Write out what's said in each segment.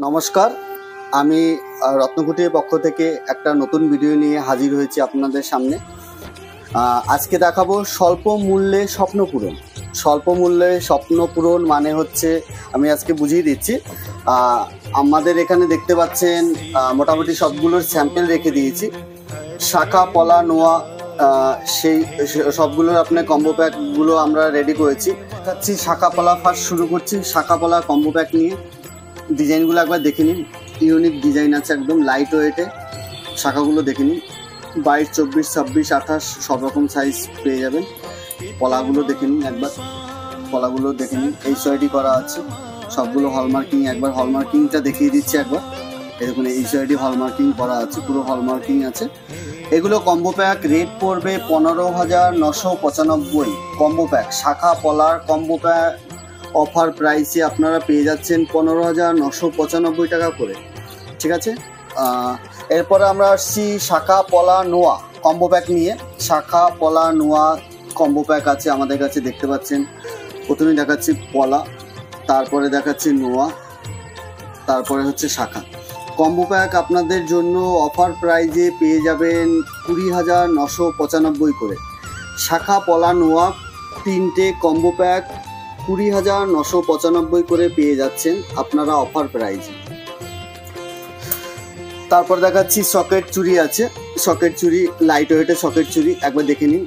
নমস্কার, আমি রত্নকুটির পক্ষ থেকে একটা নতুন ভিডিও নিয়ে হাজির হয়েছি আপনাদের সামনে। আজকে দেখাবো স্বল্প মূল্যে স্বপ্ন পূরণ। স্বল্প মূল্যে স্বপ্ন পূরণ মানে হচ্ছে, আমি আজকে বুঝিয়ে দিচ্ছি। আমাদের এখানে দেখতে পাচ্ছেন মোটামুটি সবগুলোর স্যাম্পেল রেখে দিয়েছি। শাখা, পলা, নোয়া, সেই সবগুলোর আপনার কম্বো প্যাকগুলো আমরা রেডি করেছি। দেখাচ্ছি শাখা পলা। ফার্স্ট শুরু করছি শাখা পলা কম্বো প্যাক নিয়ে। ডিজাইনগুলো একবার দেখে নিন, ইউনিক ডিজাইন আছে, একদম লাইট ওয়েটে। শাখাগুলো দেখে নিন, 22, 24, 26, 28 সব রকম সাইজ পেয়ে যাবেন। পলাগুলো দেখে নিন একবার, পলাগুলো দেখে নিন, এইচআইডি করা আছে সবগুলো। হলমার্কিং, একবার হলমার্কিংটা দেখিয়ে দিচ্ছি একবার। এরকম এইচআইডি হলমার্কিং করা আছে, পুরো হলমার্কিং আছে। এগুলো কম্বো প্যাক রেট পড়বে 15,995 কম্বো প্যাক। শাখা পলার কম্বো প্যাক অফার প্রাইসে আপনারা পেয়ে যাচ্ছেন 15,995 টাকা করে, ঠিক আছে। এরপরে আমরা আসছি শাখা, পলা, নোয়া কম্বো প্যাক নিয়ে। শাখা, পলা, নোয়া কম্বো প্যাক আছে আমাদের কাছে, দেখতে পাচ্ছেন। প্রথমেই দেখাচ্ছি পলা, তারপরে দেখাচ্ছি নোয়া, তারপরে হচ্ছে শাখা। কম্বো প্যাক আপনাদের জন্য অফার প্রাইজে পেয়ে যাবেন 20,995 করে। শাখা, পলা, নোয়া তিনটে কম্বো প্যাক 20,995 করে পেয়ে যাচ্ছেন আপনারা অফার প্রাইজে। তারপর দেখাচ্ছি সকেট চুড়ি আছে। সকেট চুড়ি, লাইট ওয়েটের সকেট চুড়ি একবার দেখে নিন।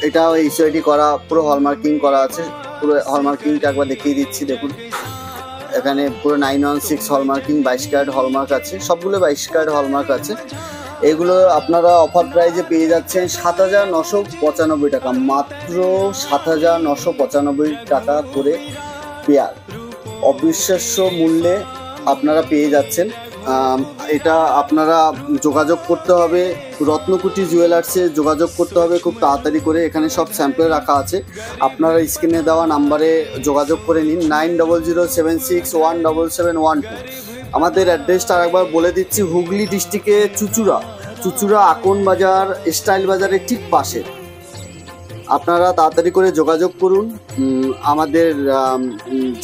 এটাও এইচআইডি করা, পুরো হলমার্কিং করা আছে। পুরো হলমার্কিংটা একবার দেখিয়ে দিচ্ছি, দেখুন। এখানে পুরো 916 হলমার্কিং, 22 ক্যারেট হলমার্ক আছে, সবগুলো 22 ক্যারেট হলমার্ক আছে। এগুলো আপনারা অফার প্রাইজে পেয়ে যাচ্ছেন 7,995 টাকা, মাত্র 7,995 টাকা করে পেয়ার। অবিশ্বাস্য মূল্যে আপনারা পেয়ে যাচ্ছেন। এটা আপনারা যোগাযোগ করতে হবে, রত্নকুটি জুয়েলার্সে যোগাযোগ করতে হবে খুব তাড়াতাড়ি করে। এখানে সব স্যাম্পল রাখা আছে, আপনারা স্ক্রিনে দেওয়া নাম্বারে যোগাযোগ করে নিন, 9007617712। আমাদের অ্যাড্রেসটা আরেকবার বলে দিচ্ছি, হুগলি ডিস্ট্রিক্টে চুচুড়া আকন বাজার, স্টাইল বাজারের ঠিক পাশে। আপনারা তাড়াতাড়ি করে যোগাযোগ করুন। আমাদের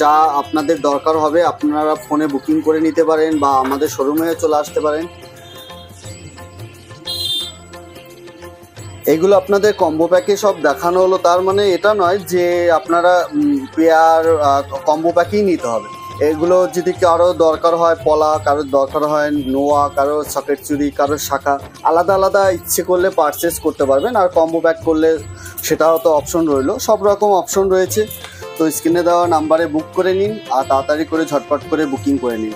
যা আপনাদের দরকার হবে আপনারা ফোনে বুকিং করে নিতে পারেন বা আমাদের শোরুমে চলে আসতে পারেন। এগুলো আপনাদের কম্বো প্যাকে সব দেখানো হলো, তার মানে এটা নয় যে আপনারা পেয়ার কম্বো প্যাকেই নিতে হবে। এগুলো যদি কারো দরকার হয় পলা, কারোর দরকার হয় নোয়া, কারো সকেট চুড়ি, কারো শাখা, আলাদা আলাদা ইচ্ছে করলে পারচেস করতে পারবেন। আর কম্বো প্যাক করলে সেটাও তো অপশন রইলো, সব রকম অপশন রয়েছে। তো স্ক্রিনে দেওয়া নাম্বারে বুক করে নিন আর তাড়াতাড়ি করে ঝটপট করে বুকিং করে নিন।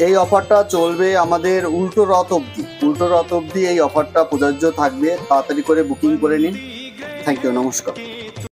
এই অফারটা চলবে আমাদের উল্টো রথ অবধি এই অফারটা প্রযোজ্য থাকবে। তাড়াতাড়ি করে বুকিং করে নিন। থ্যাংক ইউ, নমস্কার।